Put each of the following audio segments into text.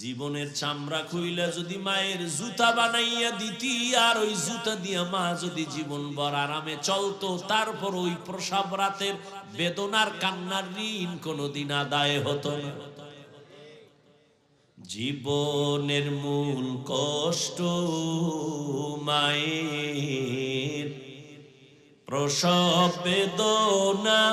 জীবনের চামড়া খুইলা যদি মায়ের জুতা বানাইয়া দিতি, আর ওই জুতা দিয়া মা যদি জীবন ভর আরামে চলতো, তারপর ওই প্রসব রাতের বেদনার কান্নার ঋণ কোনোদিন আদায় হতো না। জীবনের মূল কষ্ট মায়ের প্রসব বেদনা,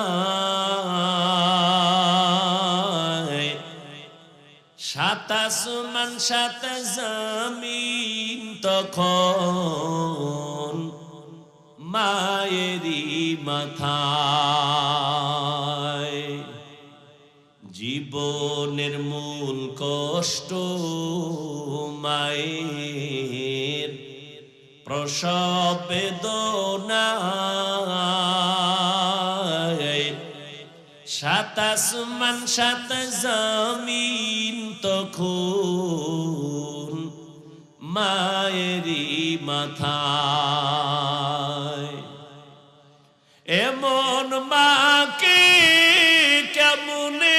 সাত আসমান সাত জমিন তখন মায়েরই মাথায়। জীবনের মূল কষ্ট মায়ের প্রসব বেদনা, সাত আসমান সাত জমিন তখন মায়েরই মাথায়। এমন মাকে কেমনে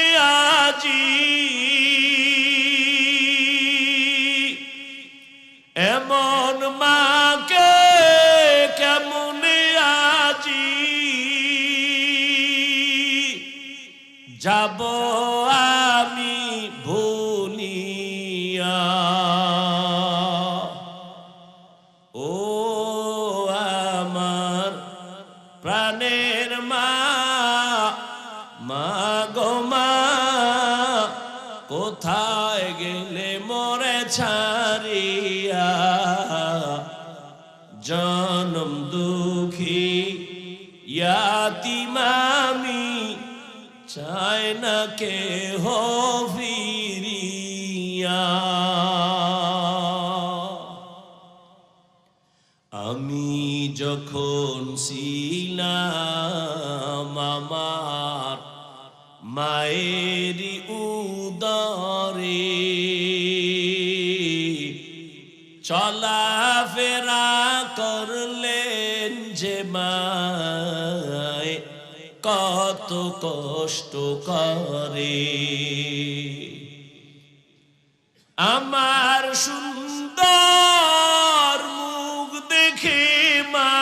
আজি, এমন মাকে কেমনে আজি যাব আমি ভুলিয়া। ও আমার প্রাণের মা, মা গো মা, কোথায় গেলে মোরে ছাড়িয়া। জনম দুঃখী ইয়াতীম আমি, চাই না কেহ ফিরিয়া। আমি যখন ছিলাম আমার মায়ের উদরে, চলাফেরা করলেন যে মায় কত কষ্ট করে। আমার সুন্দর মুখ দেখে মা,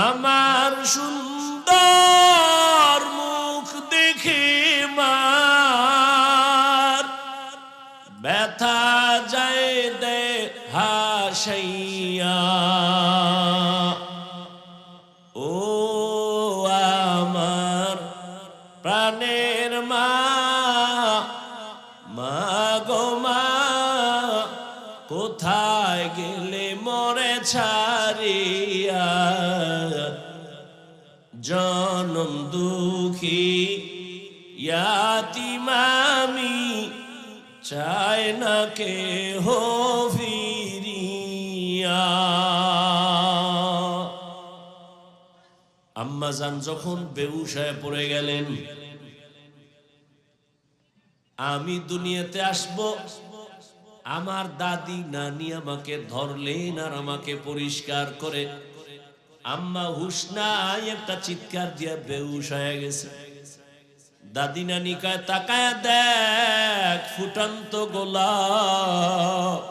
আমার সুন্দর মুখ দেখে মা ব্যথা যায় দে হাসাইয়া। ও আমার প্রাণের মা, মা গো মা, কোথায় গেলে মোরে ছাড়িয়া। জনম দুঃখী ইয়াতীম আমি, চাই না কেহ ফিরিয়া। আম্মা জান যখন বেহুশ হয়ে পড়ে গেলেন, আমি দুনিয়াতে আসব, আমার দাদি নানি আমাকে ধরলেন আর আমাকে পরিষ্কার করে। আম্মা হুশ নাই, একটা চিৎকার দিয়ে বেহুশ হয়ে গেছে। দাদি নানি কয়, তাকায়া দেখ ফুটন্ত গোলাপ।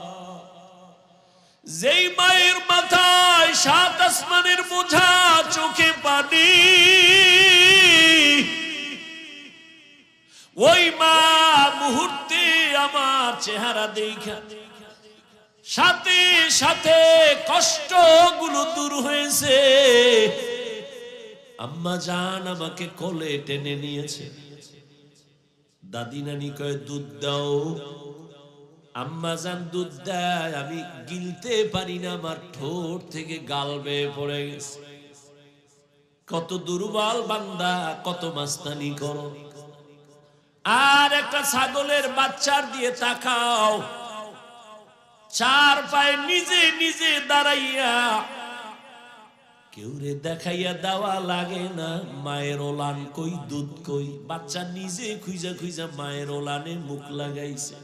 যেই মায়ের মাথায় সাত আসমানের বোঝা, চোখে পানি, ওই মা মুহূর্তে আমার চেহারা দেখা সাথে সাথে কষ্টগুলো দূর হয়েছে। আম্মা জান আমাকে কোলে টেনে নিয়েছে। দাদি নানি কয়, দুধ দাও। আম্মা জান দুধ দেয়, আমি গিলতে পারি না, আমার ঠোঁট থেকে গাল বেয়ে পড়ে গেছে। কত দুর্বল বান্দা, কত মাস্তানি করো। আর একটা ছাগলের বাচ্চার দিয়ে তাকাও, চার পায়ে নিজে নিজে দাঁড়াইয়া, কেউ রে দেখাইয়া দেওয়া লাগে না মায়ের ওলান কই, দুধ কই। বাচ্চা নিজে খুঁজা খুঁজা মায়ের ওলানে মুখ লাগাইছে।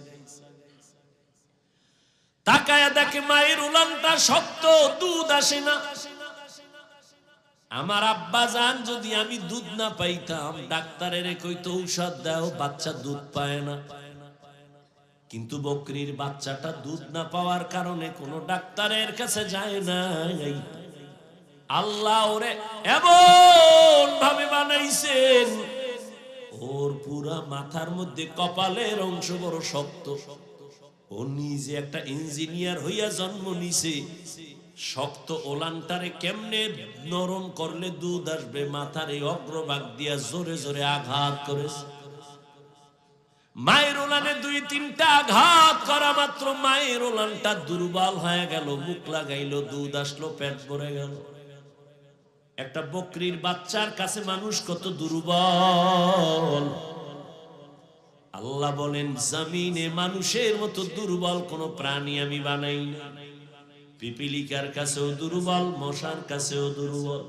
তাকায়া দেখে মায়ের উলানটা শক্ত, দুধ আসে না। আমার আব্বা জান যদি আমি দুধ না পাইতাম, ডাক্তারের কইতো ঔষধ দাও, বাচ্চা দুধ পায় না। কিন্তু বকরির বাচ্চাটা দুধ না পাওয়ার কারণে কোনো ডাক্তারের কাছে যায় না। আল্লাহ ওরে এমন ভাবে বানাইছেন, ওর পুরা মাথার মধ্যে কপালের অংশ বড় শক্ত। ও নিজে একটা ইঞ্জিনিয়ার হইয়া জন্ম নিছে। শক্ত ওলানটারে কেমনে নরম করলে দুধ আসবে, মাথার এই অগ্রভাগ দিয়া জোরে জোরে আঘাত করেছে। মায়ের ওলানে 2-3টা আঘাত করা মাত্র মায়ের ওলানটা দুর্বল হয়ে গেল, মুখ লাগাইলো, দুধ আসলো, পেট ভরে গেল। একটা বকরির বাচ্চার কাছে মানুষ কত দুর্বল। আল্লাহ বলেন জমিনে মানুষের মতো দুর্বল কোন প্রাণী আমি বানাই না। পিপিলিকার কাছেও দুর্বল, মশার কাছেও দুর্বল।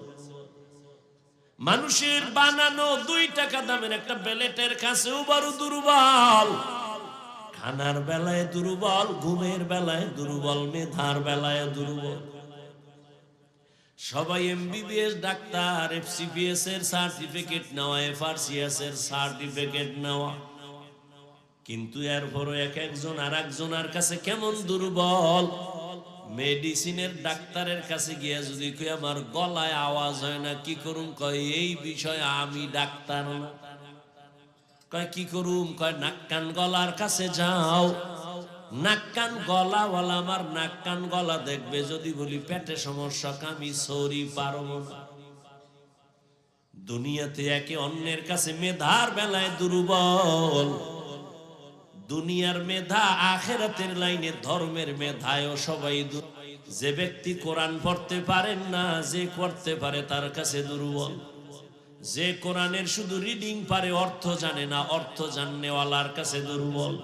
মানুষের বানানো 2 টাকা দামের একটা বেলেটের কাছেও বড় দুর্বল। খানার বেলায় দুর্বল, ঘুমের বেলায় দুর্বল, মেধার বেলায় দুর্বল। সবাই এমবিবিএস ডাক্তার, এফসিপিএস এর সার্টিফিকেট নেওয়া, এফআরসিএস এর সার্টিফিকেট নেওয়া, কিন্তু এরপরও এক একজন আর একজনের কাছে কেমন দুর্বল। মেডিসিনের ডাক্তারের কাছে গিয়ে যদি কই আমার গলায় আওয়াজ হয় না, কি করুম? কয় এই বিষয়ে আমি ডাক্তার না। কয় কি করুম? কয় নাক কান গলার কাছে যাও। নাক কান গলাওয়ালা আমার নাক কান গলা দেখবে, যদি বলি পেটে সমস্যা, আমি সরি পারবো না। দুনিয়াতে একে অন্যের কাছে মেধার বেলায় দুর্বল। দুনিয়ার মেধা, আখিরাতের লাইনে ধর্মের মেধায়ও সবাই। যে ব্যক্তি কোরআন পড়তে পারেন না, যে করতে পারে তার কাছে দুর্বল। যে কোরআনের শুধু রিডিং পারে, অর্থ জানে না, অর্থ জাননেওয়ালার কাছে দুর্বল।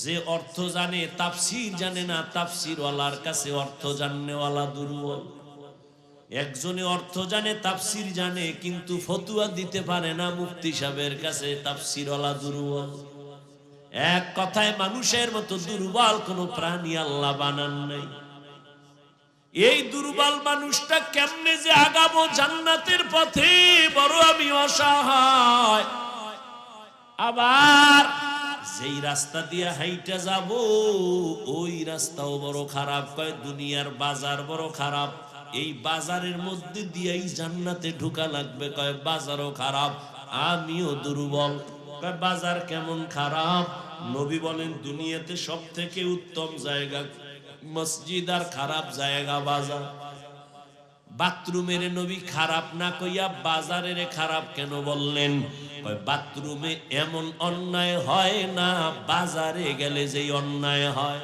যে অর্থ জানে, তাফসীর জানে না, তাফসীর ওয়ালার কাছে অর্থ জাননেওয়ালা দুর্বল। একজনে অর্থ জানে, তাফসীর জানে, কিন্তু ফতুয়া দিতে পারে না, মুফতি সাহেবের কাছে তাফসীর ওয়ালা দুর্বল। এক কথায় মানুষের মতো দুর্বল কোন প্রাণী আল্লাহ বানান নাই। এই দুর্বল মানুষটা কেমনে যে আগাবো জান্নাতের পথে, বড় আমি অসহায়। আবার যেই রাস্তা দিয়ে হাইটা যাব, ওই রাস্তাও বড় খারাপ। কয় দুনিয়ার বাজার বড় খারাপ, এই বাজারের মধ্যে দিয়েই জান্নাতে ঢোকা লাগবে। কয় বাজারও খারাপ, আমিও দুর্বল। কয় বাজার কেমন খারাপ? নবী বলেন দুনিয়াতে সব থেকে উত্তম জায়গা মসজিদ, আর খারাপ জায়গা বাজার। বাথরুমের নবী খারাপ না কইয়া বাজারের খারাপ কেন বললেন? বাথরুমে এমন অন্যায় হয় না, বাজারে গেলে যেই অন্যায় হয়।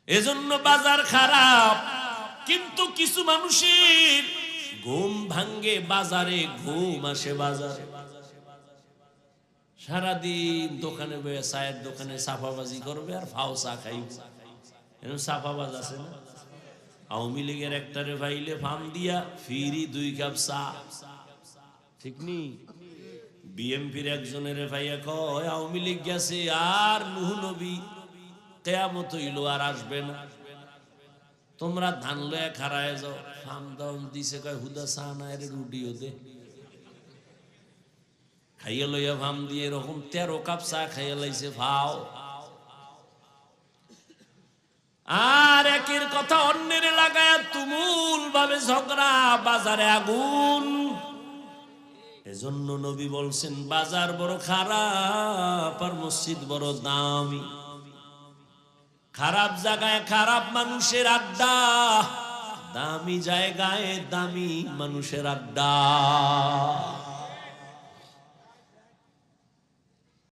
এজন্য বাজার খারাপ। কিন্তু কিছু মানুষের ঘুম ভাঙ্গে বাজারে, ঘুম আসে বাজারে। সারাদিন দোকানে বসে চায়ের দোকানে সাফাবাজি করবে আর ফাও চা খাইবে। এরকম সাফাবাজ আছে না? আওয়ামী লীগের একটারে ভাইলে ফার্ম দিয়া ফিরি 2 কাপ চা, ঠিক নি? বিএমপির একজনের ভাইয়া কয় আওয়ামী লীগ গেছে আর নূহ নবী কিয়ামত হইল আর আসবে না, তোমরা ধান লয়ে খাড়ায় যাও। ফার্ম দাম দিছে, কয় হুদা চা না, এর রুটিও দে। খাইয়া লইয়া ফার্ম দিয়ে এরকম 13 কাপ চা খাইয়া লাইছে ফাও। আর একের কথা অন্যের লাগায় তুমুল ভাবে ঝগড়া, বাজারে আগুন। এজন্য নবী বলছেন বাজার বড় খারাপ আর মসজিদ বড় দামি। খারাপ জায়গায় খারাপ মানুষের আড্ডা, দামি জায়গায় দামি মানুষের আড্ডা।